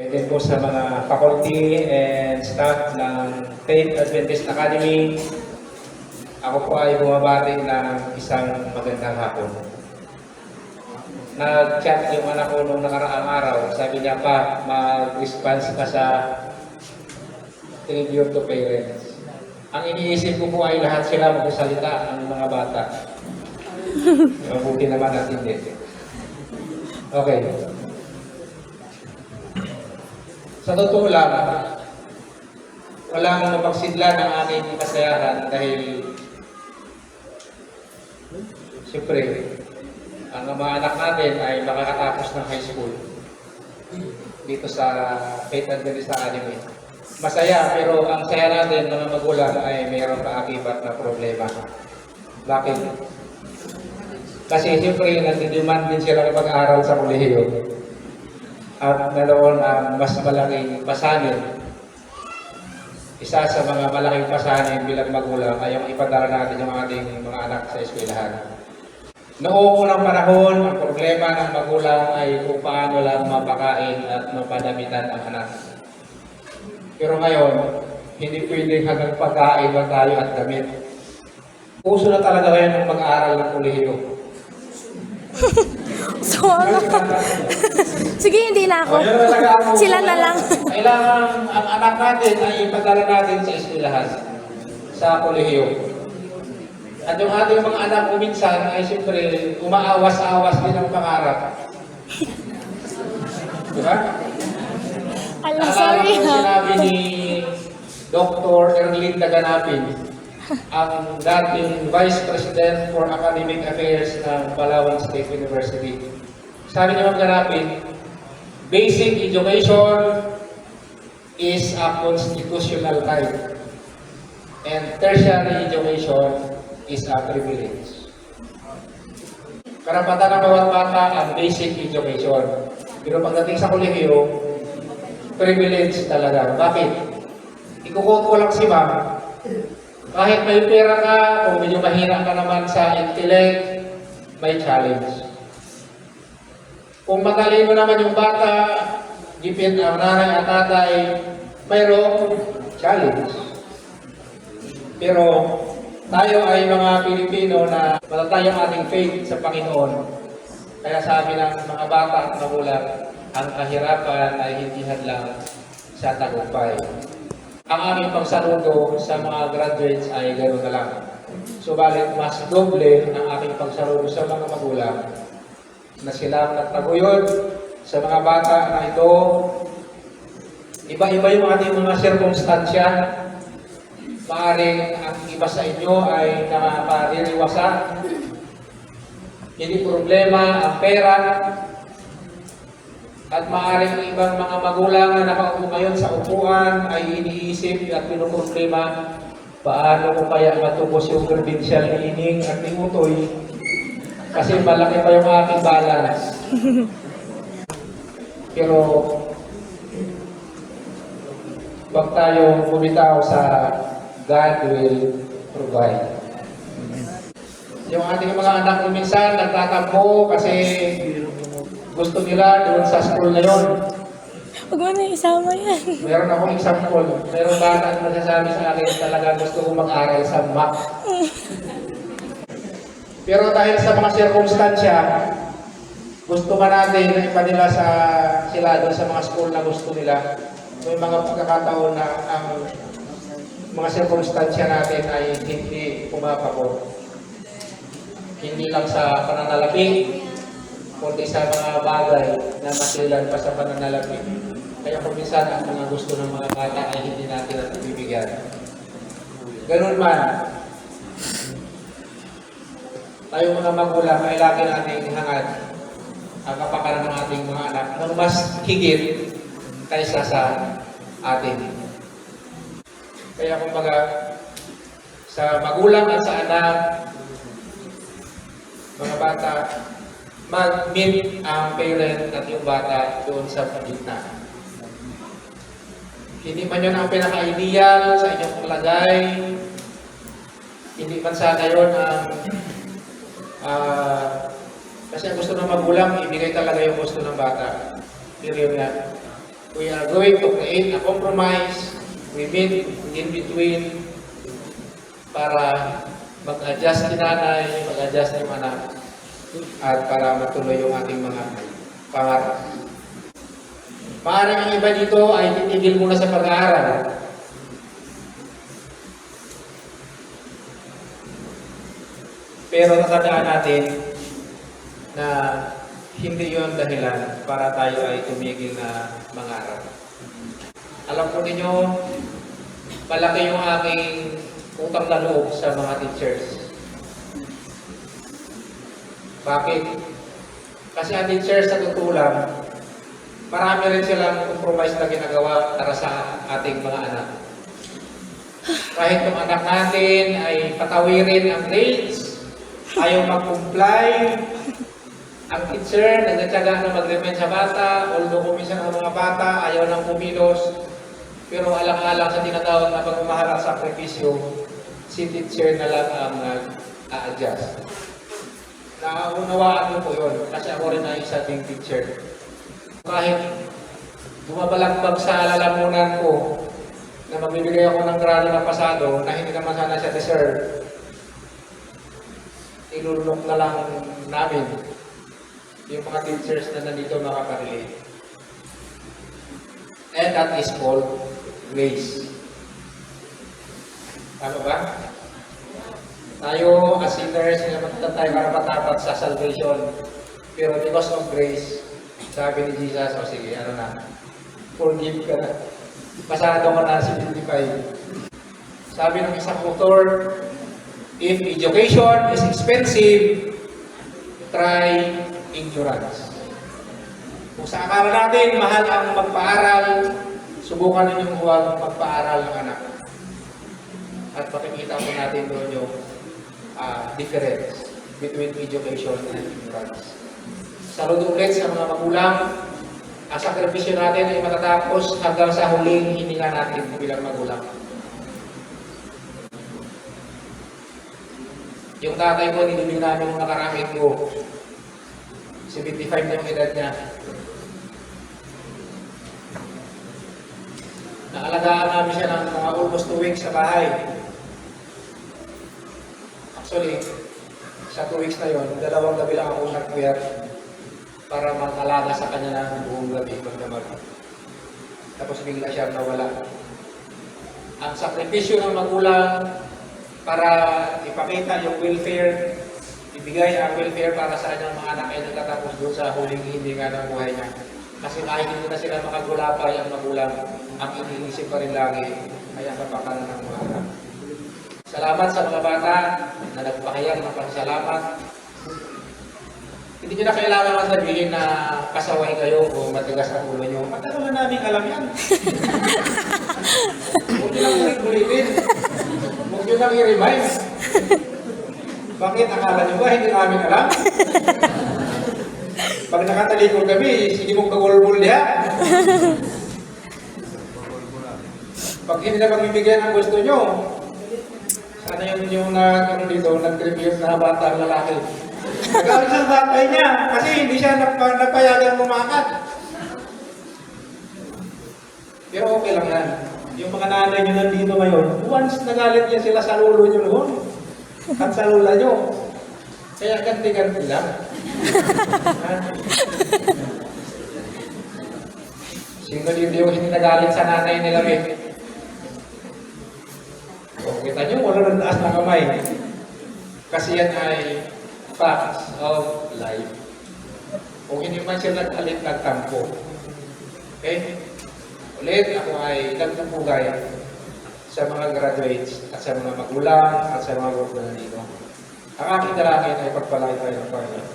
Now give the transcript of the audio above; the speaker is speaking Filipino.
Pwede po sa mga faculty and staff ng Faith Adventist Academy, ako po ay bumabati ng isang magandang hapon. Nag-chat yung anak ko nung nakaraang araw. Sabi niya pa, mag-response ka sa tribute to parents. Ang iniisip ko po ay lahat sila magsasalita, ang mga bata. Mabuti naman at hindi. Okay. Sa totoo lang, walang mapagsidla ng aking kasayahan dahil siyempre, ang mga anak natin ay makakatapos ng high school dito sa Faith Adventist Academy. Masaya, pero ang saya natin mga magulang ay mayroong kaakibat na problema. Bakit? Kasi siyempre, nagdidiman din sila ng pag-aaral sa kolehiyo. At naroon ang mas malaking pasanin. Isa sa mga malaking pasanin bilang magulang ay yung ipadala natin yung ating mga anak sa eskwelahan. Noong unang panahon, ang problema ng magulang ay kung paano lang mapakain at mapadamitan ang anak. Pero ngayon, hindi pwede hanggang pagkain lang tayo at damit. Uso na talaga ngayon ng mag-aaral ng kolehiyo. So, sige, hindi na ako. Sila na lang. Kailangan ang anak natin ay ipadala natin sa eskwelahan, sa kolehiyo. At yung ating mga anak ko minsan ay siyempre umaawas-awas din ang pangarap. Diba? Alam, sorry ha. Sinabi ni Dr. Erlinda Ganapin, ang dating Vice President for Academic Affairs ng Palawan State University. Sabi ni Ma'am Ganapin, basic education is a constitutional right and tertiary education is a privilege. Karapatan ng bawat bata ang basic education. Pero pagdating sa kolehiyo, privilege talaga. Bakit? Ikukuha ko lang si Ma'am. Kahit may pera ka, o medyo mahina ka naman sa intellect, may challenge. Kung matalino naman yung bata, gipit ang nanay at tatay, mayroong challenge. Pero tayo ay mga Pilipino na matatay ang ating faith sa Panginoon. Kaya sabi ng mga bata at magulang, ang kahirapan ay hindi hadlang sa tagumpay. Ang aming pagsaludo sa mga graduates ay gano'n na lang. Subalit mas doble ang aking pagsaludo sa mga magulang na sila nagtaguyod sa mga bata na ito. Iba-iba yung ating mga sirkumstansya. Maaring ang iba sa inyo ay nakapaririwasan. Hindi problema ang pera. At maaaring ibang mga magulang na nakaupo ngayon sa upuan ay iniisip at pinuproblema paano ko kaya matubos yung credential ni Ining at ni Utoy kasi malaki pa yung aking balance. Pero wag tayo bumitaw sa God will provide. Yung ating mga anak ko minsan nagtatampo kasi gusto nila doon sa school na yun. Huwag mo na isama yan. Meron akong example. Meron bata na nagsasabi sa akin talaga gusto ko mag-aral sa MAC. Pero dahil sa mga sirkumstansya, gusto man natin na ipadila sila doon sa mga school na gusto nila. May mga pagkakataon na ang mga sirkumstansya natin ay hindi pumapabor. Hindi lang sa pananalapi, kundi sa mga bagay na masilan pa sa pananalapi. Kaya kung minsan ang mga gusto ng mga bata ay hindi natin at ibibigyan. Ganun man, tayo mga magulang ay lagi natin hangad ang kapakanan ng ating mga anak ng mas higit kaysa sa atin. Kaya kumbaga, sa magulang at sa anak, mga bata, mag-meet ang parent at yung bata doon sa gitna. Hindi man yun ang pinaka-ideal sa inyong paglagay. Hindi man sana yun ang kasi ang gusto ng magulang, ibigay talaga yung gusto ng bata. Pero yun nga, We are going to create a compromise. We meet in between para mag-adjust si nanay, mag-adjust yung anak, at para matuloy yung ating mga pangarap. Maaaring ang iba dito ay titigil muna sa pag-aaral. Pero nakadaan natin na hindi yon dahilan para tayo ay tumigil na mangarap. Alam po ninyo, malaki yung aking utang na loob sa mga teachers. Bakit? Kasi ang teachers sa totoo lang, marami rin silang compromise na ginagawa para sa ating mga anak. Kahit yung anak natin ay patawirin ang grades, ayaw mag-comply, ang teacher nagtatyaga na mag-remind sa bata, although kuminsan ang mga bata ayaw nang kumilos, pero alang-alang sa tinatawag na pagmamahal at sakripisyo, si teacher na lang ang nag-a-adjust. Naunawaan mo po yun, kasi ako rin ay isa ding teacher. Kahit bumabalagbag sa lalamunan ko na magbibigay ako ng grado na pasado na hindi naman sana siya deserve, ilulunok na lang namin yung mga teachers na nandito makakarelate. And that is called grace. Tama ba? Tayo as sinners, naman tayo karapat-dapat sa salvation. Pero because of grace, sabi ni Jesus, o sige, ano na, forgive ka na. Pasado ko na si 55. Sabi ng isang author, if education is expensive, try endurance. Kung sa akala natin, mahal ang magpaaral, subukan ninyong huwag magpaaral ng anak. At makikita po natin doon yung difference between education and endurance. Saludo ulit sa mga magulang, ang sakripisyo natin ay matatapos hanggang sa huling hininga natin bilang magulang. Yung tatay ko, nilibig namin yung nakaramit ko. 75 na yung edad niya. Naalagaan namin siya ng mga almost 2 weeks sa bahay. Actually, sa 2 weeks na yon, 2 gabi lang ako nag-wear para mag-alaga sa kanya ng buong gabi magdamag. Tapos bigla siya nawala. Ang sakripisyo ng magulang para ipakita yung welfare, ibigay ang welfare para sa kanyang mga anak ay nagtatapos doon sa huling hininga ng buhay niya. Kasi kahit hindi na sila makagulapay ang magulang, ang iniisip pa rin lagi ay ang kapakanan ng mga anak. Salamat sa mga bata na nagpahayag ng pasalamat. Hindi nyo na kailangan sabihin na pasaway kayo o matigas ang ulo nyo. Matagal na namin alam yan. Huwag nyo lang ulit-ulitin. Huwag nyo lang i-remind. Bakit? Akala nyo ba hindi namin alam? Pag nakatalikod kami, sige mong kagulbul niya. Pag hindi na magbibigyan ang gusto nyo, sana yung nag-tribute na bata ang lalaki. Nagkakaroon sa tatay niya kasi hindi siya napayagang lumakad. Pero okay lang yan. Yung mga nanay nyo nandito ngayon, once nagalit niya sila sa lulo nyo noon at sa lula nyo, kaya ganti-ganti lang. Sino din yung hindi nagalit sa nanay nila, O, kita nyo, wala nang taas na kamay. Kasi yan ay facts of life. Kung hindi man siya nag-alit, nagtampo. Okay? Ulit, ako ay nagpupugay sa mga graduates at sa mga magulang at sa mga group na nandito. Ang aking dalangin ay pagpalain tayo ng Panginoon.